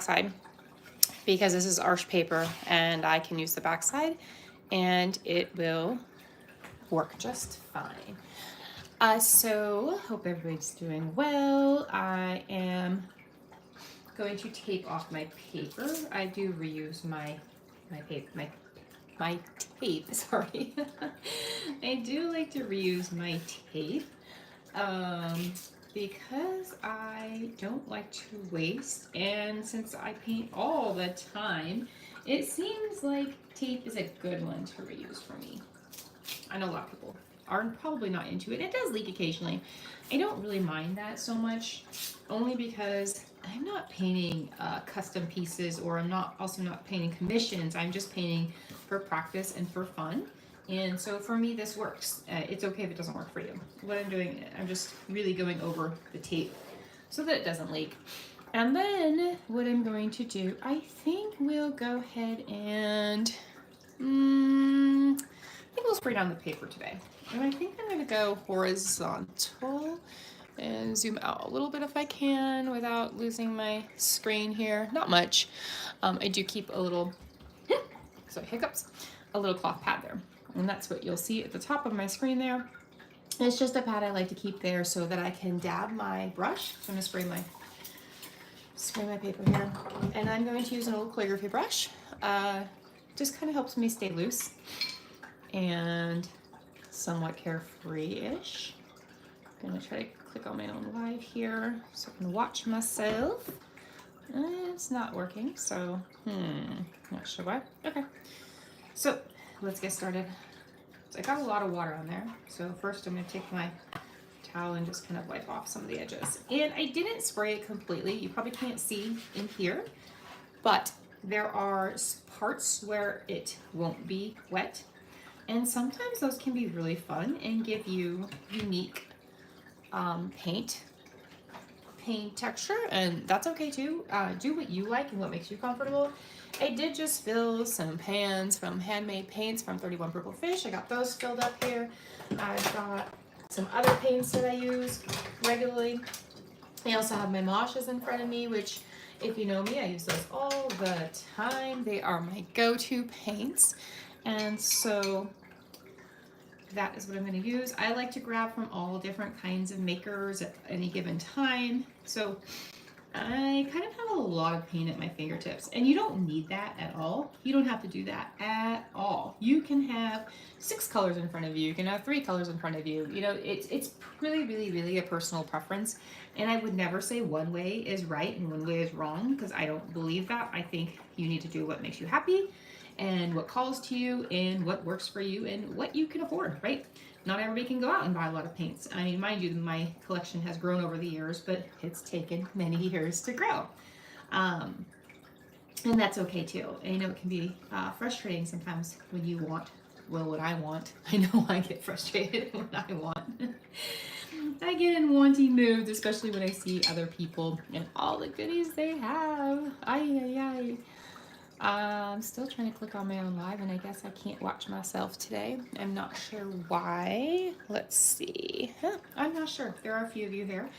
side because this is Arch paper and I can use the back side and it will work just fine. So hope everybody's doing well. I am going to tape off my paper. I do reuse my tape, sorry. I do like to reuse my tape because I don't like to waste, and since I paint all the time, it seems like tape is a good one to reuse for me. I know a lot of people are probably not into it. It does leak occasionally. I don't really mind that so much, only because I'm not painting custom pieces, or I'm also not painting commissions. I'm just painting for practice and for fun. And so for me, this works. It's okay if it doesn't work for you. What I'm doing, I'm just really going over the tape so that it doesn't leak. And then what I'm going to do, I think we'll go ahead and, I think we'll spray down the paper today. And I think I'm gonna go horizontal and zoom out a little bit if I can without losing my screen here. Not much. I do keep a little, sorry, hiccups, a little cloth pad there. And that's what you'll see at the top of my screen there. It's just a pad I like to keep there so that I can dab my brush. So I'm gonna spray my paper here. And I'm going to use an old calligraphy brush. Just kind of helps me stay loose and somewhat carefree-ish. I'm gonna try to click on my own live here so I can watch myself. It's not working, so not sure why. Okay, so let's get started. So I got a lot of water on there. So first I'm gonna take my towel and just kind of wipe off some of the edges. And I didn't spray it completely. You probably can't see in here, but there are parts where it won't be wet. And sometimes those can be really fun and give you unique paint texture, and that's okay too. Do what you like and what makes you comfortable. I did just fill some pans from Handmade Paints from 31 Purple Fish. I got those filled up here. I've got some other paints that I use regularly. I also have my Moshes in front of me, which, if you know me, I use those all the time. They are my go-to paints. And so that is what I'm going to use. I like to grab from all different kinds of makers at any given time. So I kind of have a lot of paint at my fingertips, and you don't need that at all. You don't have to do that at all. You can have 6 colors in front of you. You can have 3 colors in front of you. You know, it's really a personal preference. And I would never say one way is right and one way is wrong, because I don't believe that. I think you need to do what makes you happy and what calls to you and what works for you and what you can afford, right? Not everybody can go out and buy a lot of paints. I mean, mind you, my collection has grown over the years, but it's taken many years to grow. And that's okay too. And I know it can be frustrating sometimes when you want, well, what I want. I know I get frustrated when I want. I get in wanting moods, especially when I see other people and all the goodies they have. Ay. I'm still trying to click on my own live, and I guess I can't watch myself today. I'm not sure why. Let's see. I'm not sure. There are a few of you there.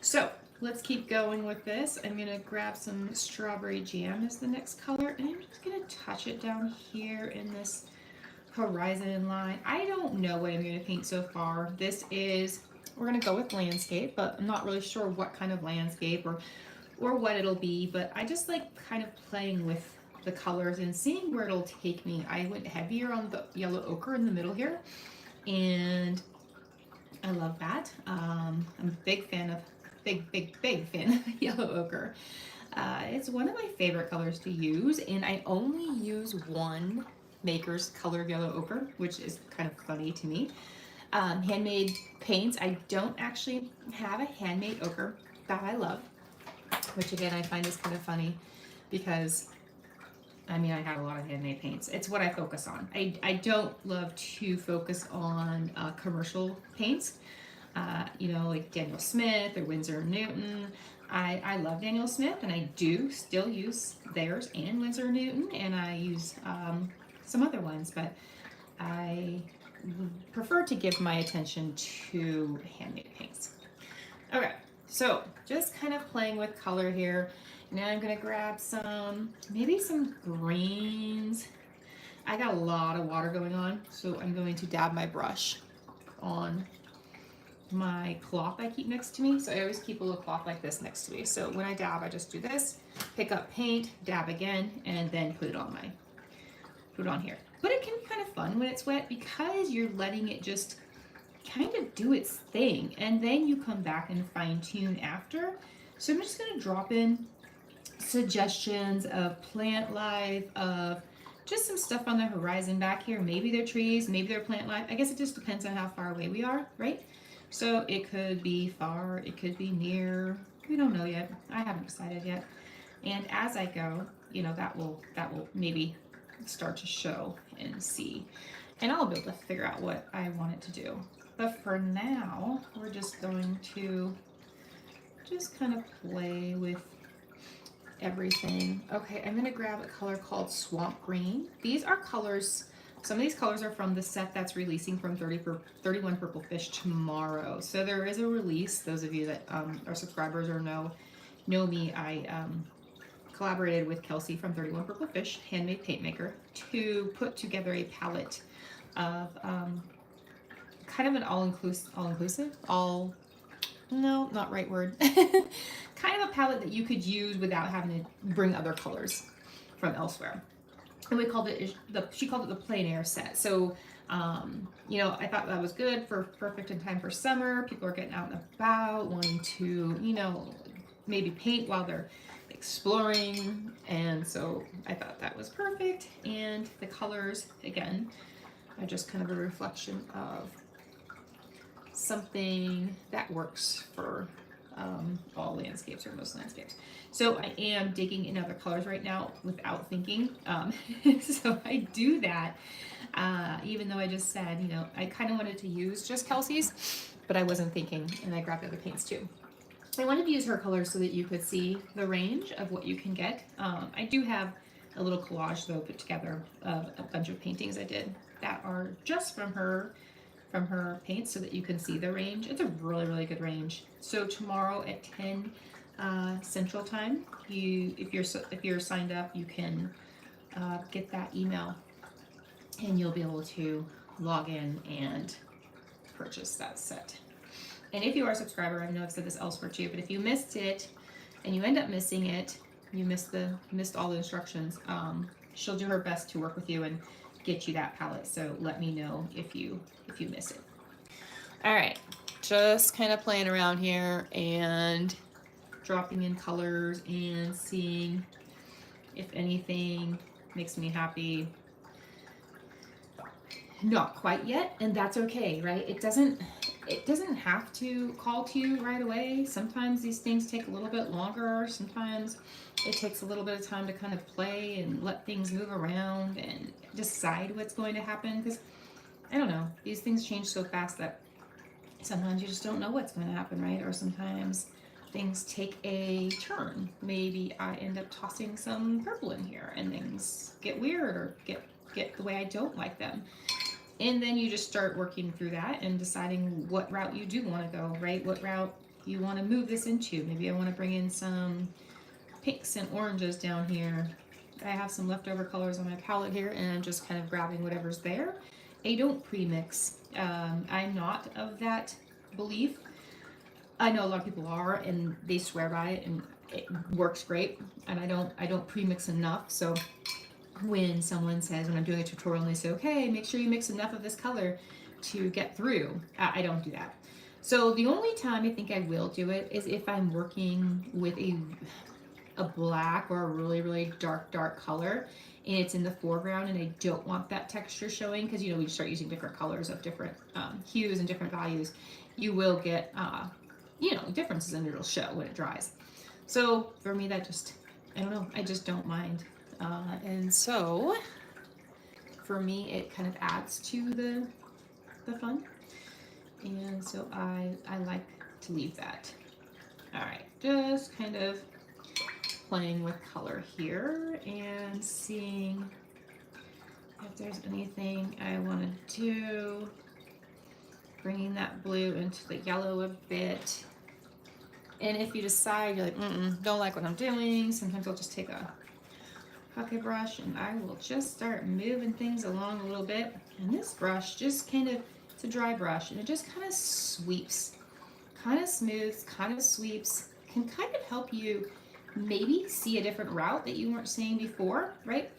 So let's keep going with this. I'm going to grab some strawberry jam as the next color, and I'm just going to touch it down here in this horizon line. I don't know what I'm going to paint so far. We're going to go with landscape, but I'm not really sure what kind of landscape or what it'll be, but I just like kind of playing with the colors and seeing where it'll take me. I went heavier on the yellow ochre in the middle here, and I love that. I'm a big fan of yellow ochre. It's one of my favorite colors to use, and I only use one maker's color of yellow ochre, which is kind of funny to me. Handmade Paints, I don't actually have a handmade ochre that I love, which again I find is kind of funny because I mean, I have a lot of handmade paints. It's what I focus on. I don't love to focus on commercial paints, you know, like Daniel Smith or Winsor & Newton. I love Daniel Smith, and I do still use theirs and Winsor & Newton, and I use some other ones, but I prefer to give my attention to handmade paints. Okay, so just kind of playing with color here. Now I'm gonna grab maybe some greens. I got a lot of water going on, so I'm going to dab my brush on my cloth I keep next to me. So I always keep a little cloth like this next to me. So when I dab, I just do this, pick up paint, dab again, and then put it on here. But it can be kind of fun when it's wet because you're letting it just kind of do its thing. And then you come back and fine tune after. So I'm just gonna drop in suggestions of plant life, of just some stuff on the horizon back here. Maybe they're trees, maybe they're plant life. I guess it just depends on how far away we are, right? So it could be far, it could be near. We don't know yet. I haven't decided yet. And as I go, you know, that will maybe start to show and see. And I'll be able to figure out what I want it to do. But for now, we're just going to just kind of play with everything. Okay, I'm gonna grab a color called Swamp Green. These are colors, some of these colors are from the set that's releasing from 31 Purple Fish tomorrow. So there is a release. Those of you that are subscribers or know me, I collaborated with Kelsey from 31 Purple Fish, handmade paint maker, to put together a palette of kind of an all-inclusive, no, not right word. Kind of a palette that you could use without having to bring other colors from elsewhere. And we called it, she called it the plein air set. So, you know, I thought that was good for perfect in time for summer. People are getting out and about, wanting to, you know, maybe paint while they're exploring. And so I thought that was perfect. And the colors, again, are just kind of a reflection of something that works for all landscapes or most landscapes. So I am digging in other colors right now without thinking. So I do that, even though I just said, you know, I kind of wanted to use just Kelsey's, but I wasn't thinking, and I grabbed other paints too. I wanted to use her colors so that you could see the range of what you can get. I do have a little collage though put together of a bunch of paintings I did that are just from her paints so that you can see the range. It's a really, really good range. So tomorrow at 10 Central Time, if you're signed up, you can get that email and you'll be able to log in and purchase that set. And if you are a subscriber, I know I've said this elsewhere too, but if you missed it and you end up missing it, you missed all the instructions, she'll do her best to work with you and get you that palette. So let me know if you miss it. All right, just kind of playing around here and dropping in colors and seeing if anything makes me happy. Not quite yet, and that's okay, right? It doesn't have to call to you right away. Sometimes these things take a little bit longer. Sometimes it takes a little bit of time to kind of play and let things move around and decide what's going to happen. Because, I don't know, these things change so fast that sometimes you just don't know what's going to happen, right? Or sometimes things take a turn. Maybe I end up tossing some purple in here and things get weird or get the way I don't like them. And then you just start working through that and deciding what route you do want to go, right? What route you want to move this into. Maybe I want to bring in some pinks and oranges down here. I have some leftover colors on my palette here and I'm just kind of grabbing whatever's there. I don't pre-mix. I'm not of that belief. I know a lot of people are and they swear by it and it works great. And I don't pre-mix enough. So when someone says, when I'm doing a tutorial and they say, okay, make sure you mix enough of this color to get through, I don't do that. So the only time I think I will do it is if I'm working with a black or a really, really dark color and it's in the foreground and I don't want that texture showing, because, you know, we start using different colors of different hues and different values, you will get, you know, differences and it'll show when it dries. So for me, that just, I don't know, I just don't mind. And so for me, it kind of adds to the fun. And so I like to leave that. All right, just kind of playing with color here and seeing if there's anything I want to do. Bringing that blue into the yellow a bit. And if you decide you're like, don't like what I'm doing, sometimes I'll just take a pocket brush and I will just start moving things along a little bit. And this brush just kind of, it's a dry brush and it just kind of sweeps, kind of smooths, kind of sweeps, can kind of help you maybe see a different route that you weren't seeing before, right?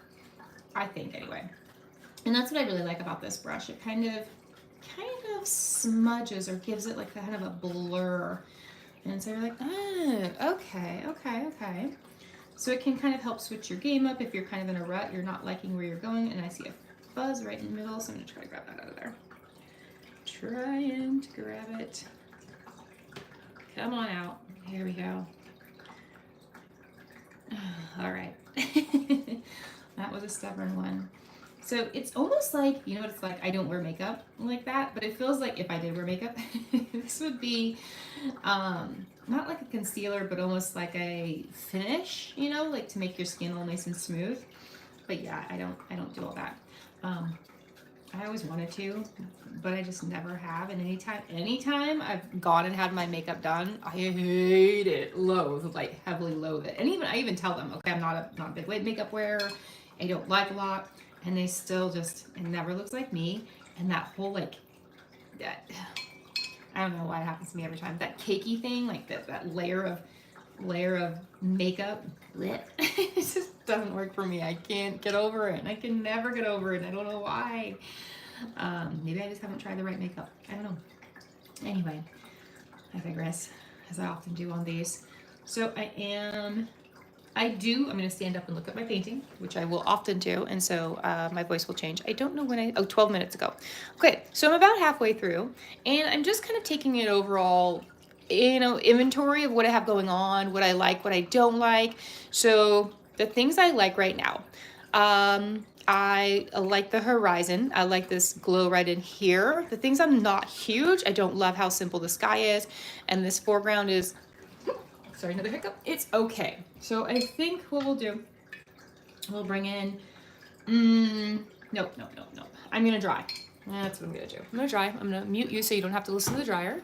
I think anyway. And that's what I really like about this brush. It kind of smudges or gives it like kind of a blur. And so you're like, oh, okay, okay, okay. So it can kind of help switch your game up if you're kind of in a rut, you're not liking where you're going. And I see a fuzz right in the middle, so I'm gonna try to grab that out of there. Trying to grab it. Come on out. Here we go. All right. That was a stubborn one. So it's almost like, you know what it's like? I don't wear makeup like that, but it feels like if I did wear makeup, this would be not like a concealer, but almost like a finish, you know, like to make your skin all nice and smooth. But yeah, I don't do all that. I always wanted to, but I just never have. And anytime I've gone and had my makeup done, I hate it, loathe, like heavily loathe it. And I even tell them, okay, I'm not a big makeup wearer. I don't like a lot. And they still just, it never looks like me. And that whole like, that, I don't know why it happens to me every time. That cakey thing, like that layer of makeup, it just doesn't work for me. I can't get over it. I can never get over it. I don't know why. Maybe I just haven't tried the right makeup. I don't know. Anyway, I digress, as I often do on these. So I'm going to stand up and look at my painting, which I will often do, and so my voice will change. I don't know when 12 minutes ago. Okay, so I'm about halfway through, and I'm just kind of taking an overall, inventory of what I have going on, what I like, what I don't like. So the things I like right now, I like the horizon. I like this glow right in here. The things I'm not huge, I don't love how simple the sky is, and this foreground is, sorry, another hiccup. It's okay. So I think what we'll do, we'll bring in, nope. I'm gonna dry. That's what I'm gonna do. I'm gonna dry. I'm gonna mute you so you don't have to listen to the dryer.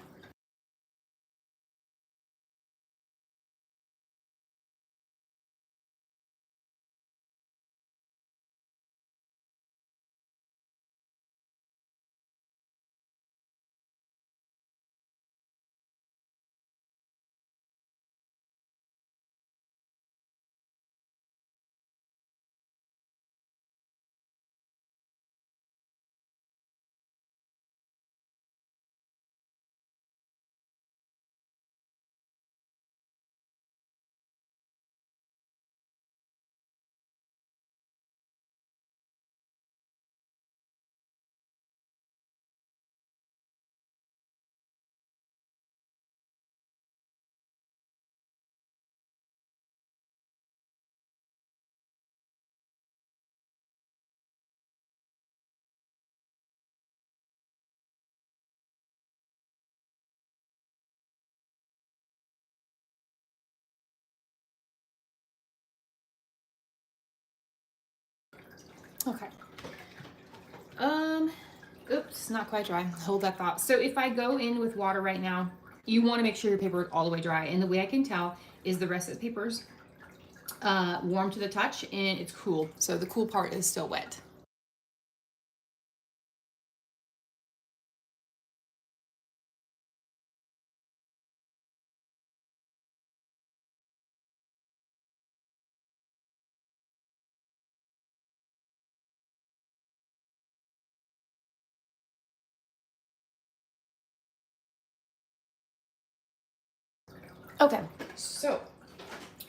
Okay. Oops, not quite dry. Hold that thought. So if I go in with water right now, you want to make sure your paper is all the way dry. And the way I can tell is the rest of the paper's warm to the touch and it's cool. So the cool part is still wet. Okay, so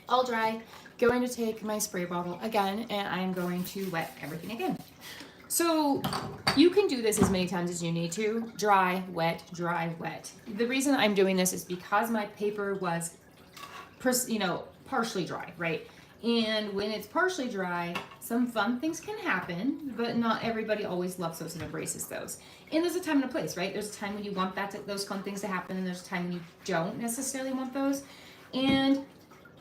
all dry. Going to take my spray bottle again and I'm going to wet everything again. So you can do this as many times as you need to. Dry, wet, dry, wet. The reason I'm doing this is because my paper was, partially dry, right? And when it's partially dry, some fun things can happen, but not everybody always loves those and embraces those. And there's a time and a place, right? There's a time when you want those fun things to happen, and there's a time when you don't necessarily want those. And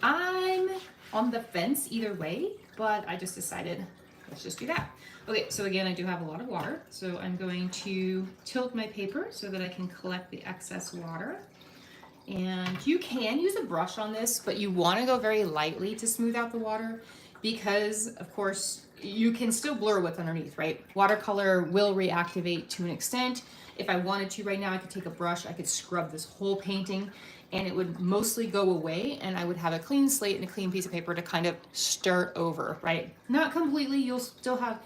I'm on the fence either way, but I just decided, let's just do that. Okay, so again, I do have a lot of water, so I'm going to tilt my paper so that I can collect the excess water. And you can use a brush on this, but you want to go very lightly to smooth out the water because, of course, you can still blur what's underneath, right? Watercolor will reactivate to an extent. If I wanted to right now, I could take a brush, I could scrub this whole painting and it would mostly go away and I would have a clean slate and a clean piece of paper to kind of start over, right? Not completely, you'll still have,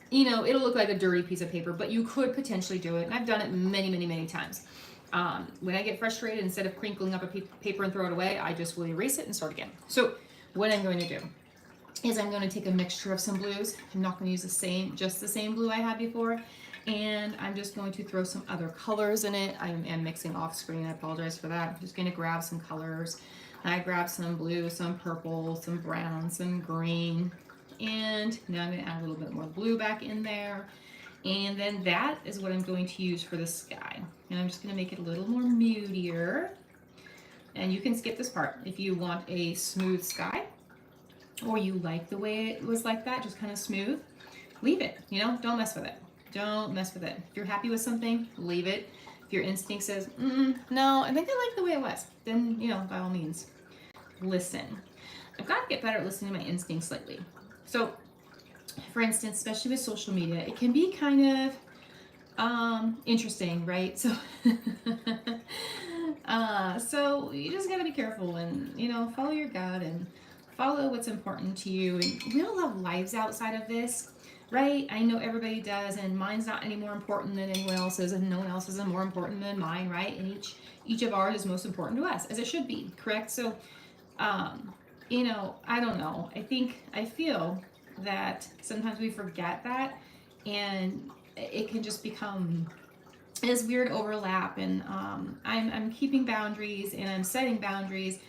you know, it'll look like a dirty piece of paper, but you could potentially do it. And I've done it many, many, many times. When I get frustrated, instead of crinkling up a paper and throw it away, I just will erase it and start again. So what I'm going to do is I'm going to take a mixture of some blues. I'm not going to use just the same blue I had before. And I'm just going to throw some other colors in it. I am mixing off screen. I apologize for that. I'm just going to grab some colors. I grabbed some blue, some purple, some brown, some green. And now I'm going to add a little bit more blue back in there. And then that is what I'm going to use for the sky. And I'm just going to make it a little more moodier. And you can skip this part if you want a smooth sky or you like the way it was like that, just kind of smooth. Leave it, you know, don't mess with it. Don't mess with it. If you're happy with something, leave it. If your instinct says, no, I think I like the way it was, then, you know, by all means, listen. I've got to get better at listening to my instincts lately. So, for instance, especially with social media, it can be kind of interesting, right? So, so you just gotta be careful and, you know, follow your gut and follow what's important to you. And we all have lives outside of this, right? I know everybody does, and mine's not any more important than anyone else's, and no one else's is more important than mine, right? And each of ours is most important to us, as it should be, correct? So, you know, I don't know. I feel that sometimes we forget that, and it can just become this weird overlap. And I'm keeping boundaries, and I'm setting boundaries,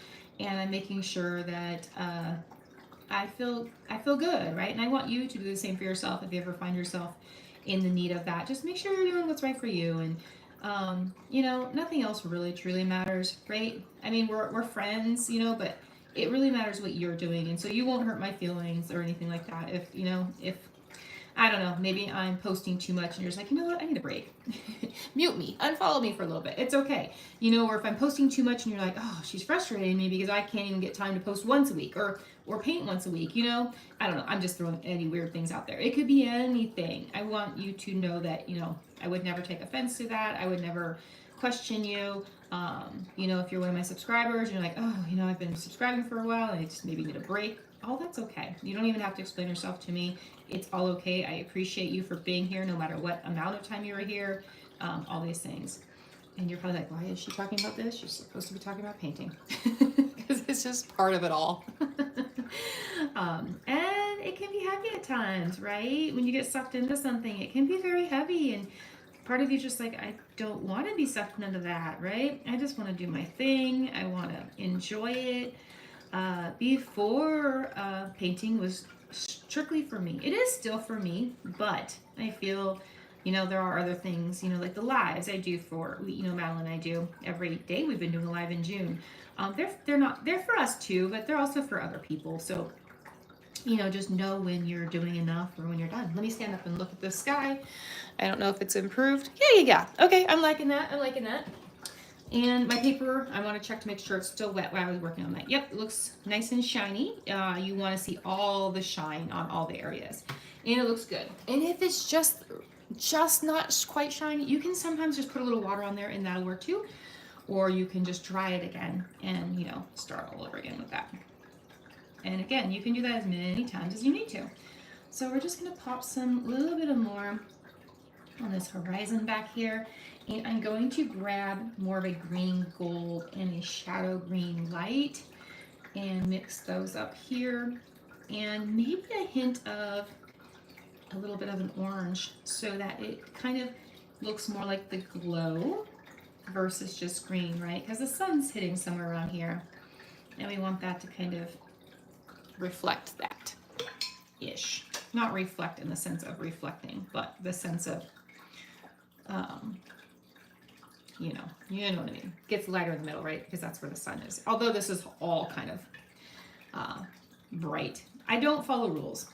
and I'm making sure that I feel good, right? And I want you to do the same for yourself. If you ever find yourself in the need of that, just make sure you're doing what's right for you. And you know, nothing else really truly matters, right? I mean, we're friends, you know, but it really matters what you're doing. And so you won't hurt my feelings or anything like that. If, you know, if I don't know, maybe I'm posting too much and you're just like, you know what, I need a break. Mute me, unfollow me for a little bit. It's okay. You know, or if I'm posting too much and you're like, oh, she's frustrating me because I can't even get time to post once a week or paint once a week, you know? I don't know. I'm just throwing any weird things out there. It could be anything. I want you to know that, you know, I would never take offense to that. I would never question you. You know, if you're one of my subscribers and you're like, oh, you know, I've been subscribing for a while and I just maybe need a break. Oh, that's okay. You don't even have to explain yourself to me. It's all okay. I appreciate you for being here no matter what amount of time you were here, all these things. And you're probably like, why is she talking about this? She's supposed to be talking about painting. Because it's just part of it all. And it can be heavy at times, right? When you get sucked into something, it can be very heavy. And part of you just like, I don't want to be sucked into that, right? I just want to do my thing. I want to enjoy it. Before painting was strictly for me. It is still for me, but I feel, you know, there are other things, you know, like the lives I do for, you know, Madeline and I do every day. We've been doing a live in June. They're for us too, but they're also for other people. So, you know, just know when you're doing enough or when you're done. Let me stand up and look at the sky. I don't know if it's improved. Yeah. Okay, I'm liking that. And my paper, I want to check to make sure it's still wet while I was working on that. Yep, it looks nice and shiny. You want to see all the shine on all the areas. And it looks good. And if it's just not quite shiny, you can sometimes just put a little water on there and that'll work too. Or you can just dry it again and, you know, start all over again with that. And again, you can do that as many times as you need to. So we're just going to pop some little bit of more on this horizon back here. And I'm going to grab more of a green gold and a shadow green light and mix those up here. And maybe a hint of a little bit of an orange so that it kind of looks more like the glow versus just green, right? Because the sun's hitting somewhere around here. And we want that to kind of reflect that-ish. Not reflect in the sense of reflecting, but the sense of you know what I mean. Gets lighter in the middle, right? Because that's where the sun is. Although this is all kind of bright. I don't follow rules.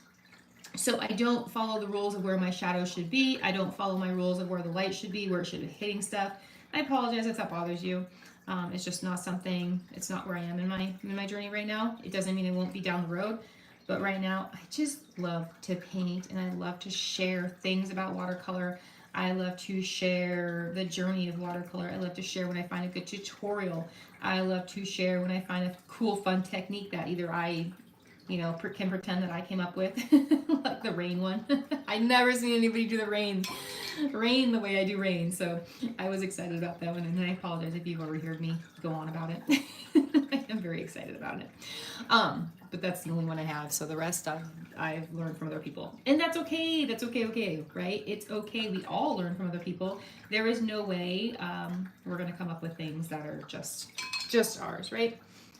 So I don't follow the rules of where my shadow should be. I don't follow my rules of where the light should be, where it should be hitting stuff. I apologize if that bothers you. It's just not something, it's not where I am in my journey right now. It doesn't mean it won't be down the road, but right now I just love to paint and I love to share things about watercolor. I love to share the journey of watercolor. I love to share when I find a good tutorial. I love to share when I find a cool, fun technique that either I, can pretend that I came up with, like the rain one. I never seen anybody do the rain the way I do rain, so I was excited about that one, and I apologize if you've overheard me go on about it. I am very excited about it. But that's the only one I have, so the rest I've learned from other people, and that's okay. That's okay, right? It's okay. We all learn from other people. There is no way we're gonna come up with things that are just ours, right?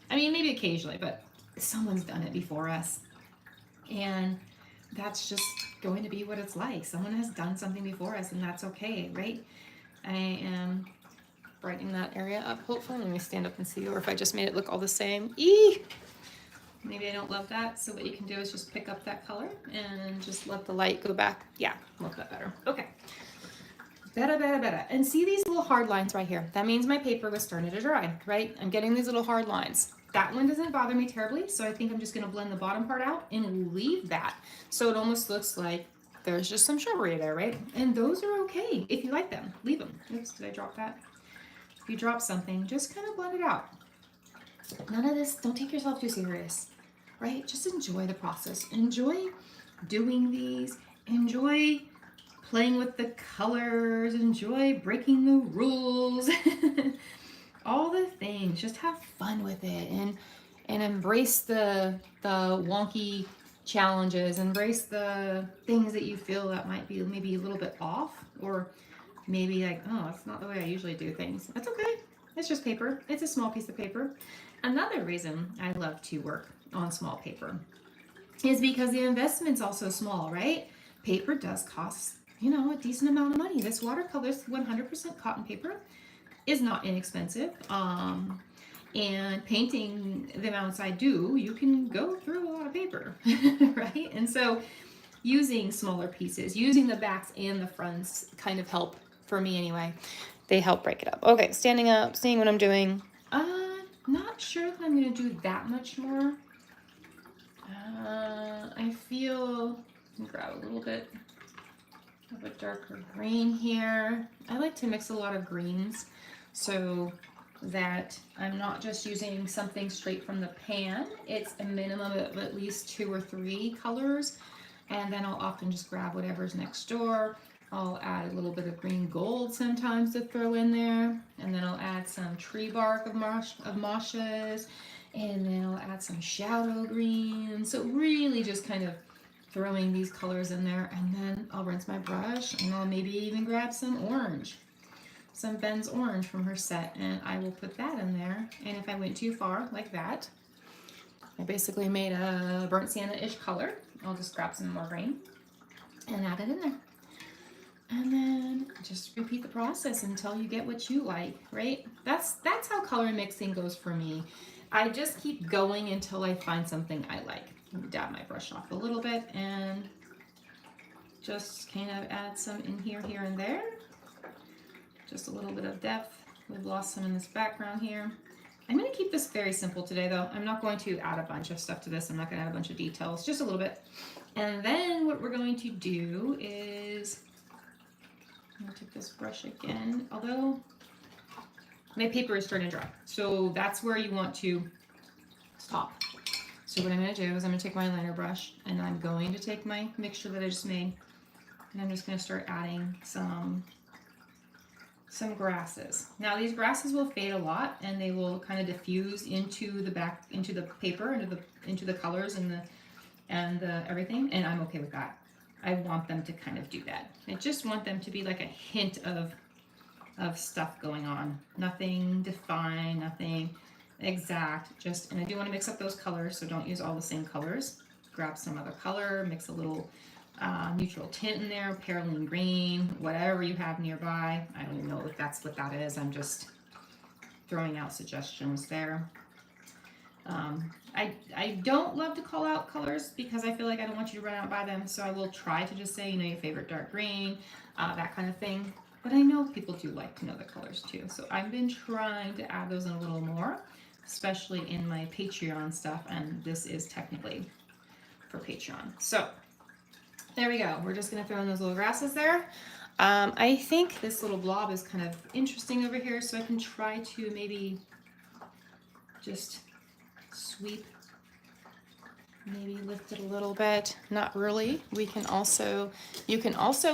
I mean, maybe occasionally, but someone's done it before us, and that's just going to be what it's like. Someone has done something before us, and that's okay, right? I am brightening that area up, hopefully. Let me stand up and see, or if I just made it look all the same. Maybe I don't love that, so what you can do is just pick up that color and just let the light go back. Yeah, a little bit better. Okay. Better. And see these little hard lines right here? That means my paper was starting to dry, right? I'm getting these little hard lines. That one doesn't bother me terribly, so I think I'm just gonna blend the bottom part out and leave that. So it almost looks like there's just some shrubbery there, right? And those are okay. If you like them, leave them. Oops, did I drop that? If you drop something, just kind of blend it out. None of this, don't take yourself too serious, right? Just enjoy the process. Enjoy doing these. Enjoy playing with the colors, enjoy breaking the rules, all the things. Just have fun with it and embrace the wonky challenges, embrace the things that you feel that might be maybe a little bit off, or maybe like, oh, that's not the way I usually do things. That's okay. It's just paper. It's a small piece of paper. Another reason I love to work on small paper is because the investment's also small, right? Paper does cost, a decent amount of money. This watercolor's 100% cotton paper is not inexpensive. And painting the amounts I do, you can go through a lot of paper, right? And so using smaller pieces, using the backs and the fronts kind of help, for me anyway. They help break it up. Okay, standing up, seeing what I'm doing. Not sure if I'm going to do that much more. I feel, grab a little bit of a darker green here. I like to mix a lot of greens so that I'm not just using something straight from the pan. It's a minimum of at least 2 or 3 colors, and then I'll often just grab whatever's next door. I'll add a little bit of green gold sometimes to throw in there, and then I'll add some tree bark of moshes, and then I'll add some shadow green. So really just kind of throwing these colors in there, and then I'll rinse my brush, and I'll maybe even grab some orange, some Ben's orange from her set, and I will put that in there. And if I went too far like that, I basically made a burnt sienna-ish color. I'll just grab some more green and add it in there. And then just repeat the process until you get what you like, right? That's how color mixing goes for me. I just keep going until I find something I like. Dab my brush off a little bit and just kind of add some in here, and there. Just a little bit of depth. We've lost some in this background here. I'm going to keep this very simple today, though. I'm not going to add a bunch of stuff to this. I'm not going to add a bunch of details, just a little bit. And then what we're going to do is, I'm going to take this brush again, although my paper is starting to dry. So that's where you want to stop. So what I'm going to do is I'm going to take my liner brush, and I'm going to take my mixture that I just made, and I'm just going to start adding some grasses. Now these grasses will fade a lot, and they will kind of diffuse into the paper, into the colors and the everything, and I'm okay with that. I want them to kind of do that. I just want them to be like a hint of stuff going on. Nothing defined, nothing exact, just, and I do want to mix up those colors, so don't use all the same colors. Grab some other color, mix a little neutral tint in there, perylene green, whatever you have nearby. I don't even know if that's what that is. I'm just throwing out suggestions there. I don't love to call out colors because I feel like I don't want you to run out by them, so I will try to just say, your favorite dark green, that kind of thing. but I know people do like to know the colors too. So I've been trying to add those in a little more, especially in my Patreon stuff, and this is technically for Patreon. So there we go. We're just gonna throw in those little grasses there. I think this little blob is kind of interesting over here, so I can try to maybe just sweep, maybe lift it a little bit. Not really. You can also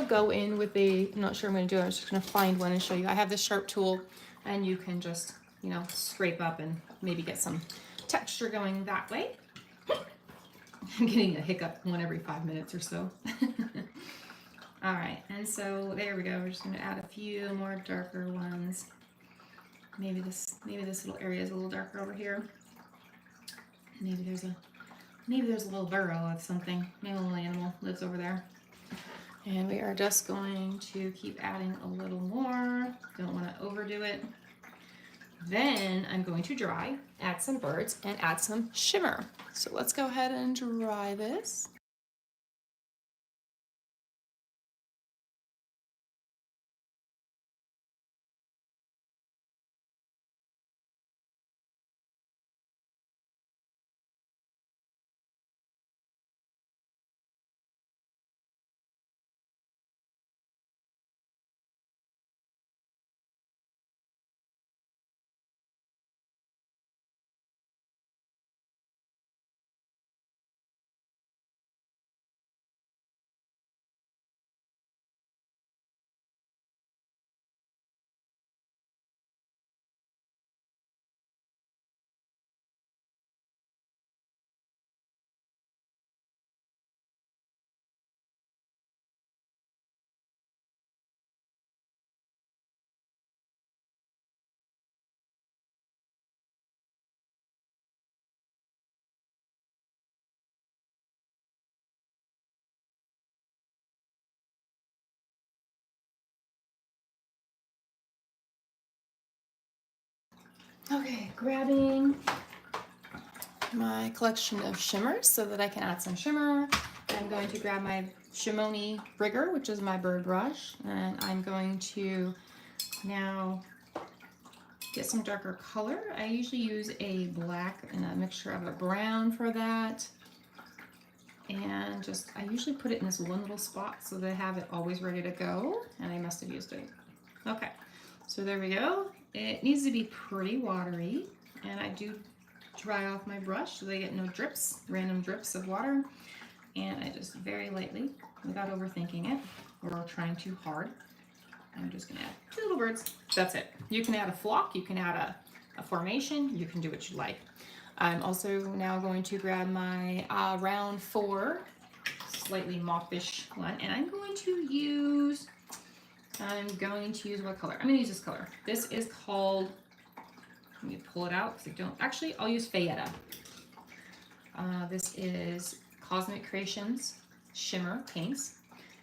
go in with I'm not sure I'm going to do it. I'm just going to find one and show you. I have this sharp tool, and you can just, scrape up and maybe get some texture going that way. I'm getting a hiccup one every 5 minutes or so. All right, and so there we go. We're just going to add a few more darker ones. Maybe this little area is a little darker over here. Maybe there's a little burrow of something. Maybe a little animal lives over there. And we are just going to keep adding a little more. Don't want to overdo it. Then I'm going to dry, add some birds, and add some shimmer. So let's go ahead and dry this. Okay, grabbing my collection of shimmers so that I can add some shimmer. I'm going to grab my Shimony Rigger, which is my bird brush, and I'm going to now get some darker color. I usually use a black and a mixture of a brown for that. And I usually put it in this one little spot so that I have it always ready to go, and I must have used it. Okay, so there we go. It needs to be pretty watery, and I do dry off my brush so they get no drips, random drips of water. And I just very lightly, without overthinking it or trying too hard, I'm just gonna add 2 little birds. That's it. You can add a flock, you can add a formation, you can do what you like. I'm also now going to grab my round 4, slightly mauve-ish one, and I'm going to use what color? I'm going to use this color. This is called, let me pull it out because I'll use Fayetta. This is Cosmic Creations Shimmer Paints.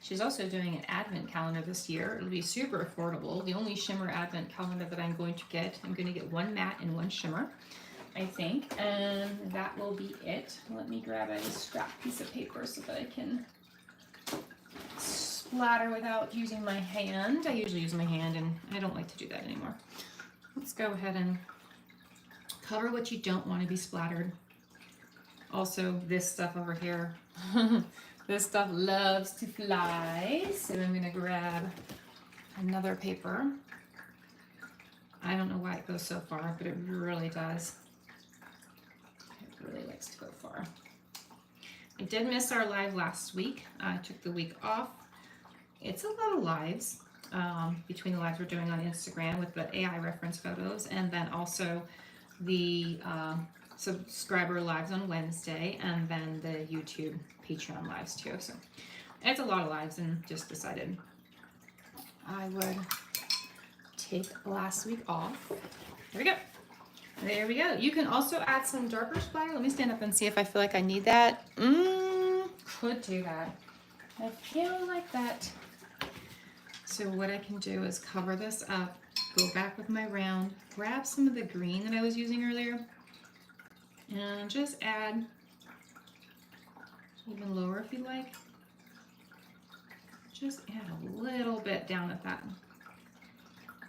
She's also doing an advent calendar this year. It'll be super affordable. The only shimmer advent calendar that I'm going to get 1 matte and 1 shimmer, I think, and that will be it. Let me grab a scrap piece of paper so that I can splatter without using my hand. I usually use my hand, and I don't like to do that anymore. Let's go ahead and cover what you don't want to be splattered. Also, this stuff over here, this stuff loves to fly, so I'm going to grab another paper. I don't know why it goes so far, but it really does. It really likes to go far. I did miss our live last week. I took the week off. It's a lot of lives between the lives we're doing on Instagram with the AI reference photos, and then also the subscriber lives on Wednesday, and then the YouTube Patreon lives too. So it's a lot of lives, and just decided I would take last week off. There we go. There we go. You can also add some darker splatter. Let me stand up and see if I feel like I need that. Could do that. I feel like that. So what I can do is cover this up, go back with my round, grab some of the green that I was using earlier, and just add even lower if you like. Just add a little bit down at that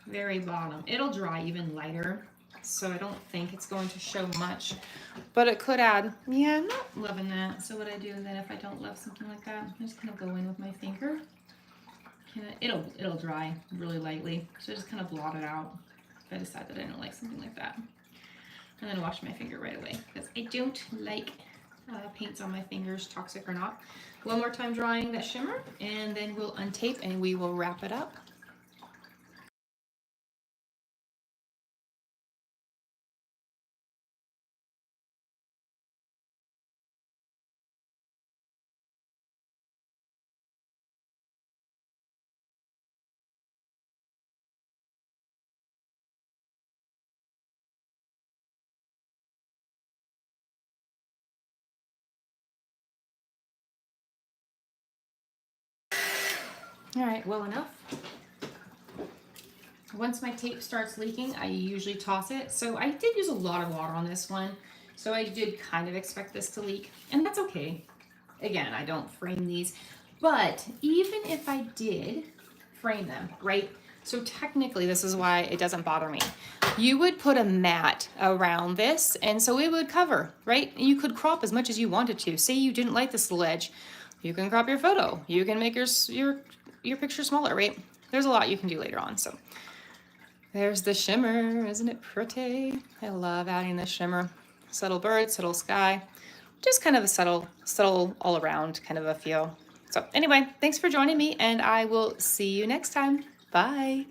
very bottom. It'll dry even lighter, so I don't think it's going to show much, but it could add. Yeah, I'm not loving that. So what I do then if I don't love something like that, I just kind of go in with my finger. It'll dry really lightly, so I just kind of blot it out if I decide that I don't like something like that. And then wash my finger right away, because I don't like paints on my fingers, toxic or not. One more time drying that shimmer, and then we'll untape and we will wrap it up. All right, well enough. Once my tape starts leaking, I usually toss it. So I did use a lot of water on this one, so I did kind of expect this to leak, and that's okay. Again, I don't frame these, but even if I did frame them, right? So technically, this is why it doesn't bother me. You would put a mat around this, and so it would cover, right? You could crop as much as you wanted to. Say you didn't like this little edge, you can crop your photo. You can make your picture smaller, right? There's a lot you can do later on. So there's the shimmer. Isn't it pretty? I love adding the shimmer. Subtle bird, subtle sky. Just kind of a subtle all around kind of a feel. So anyway, thanks for joining me, and I will see you next time. Bye.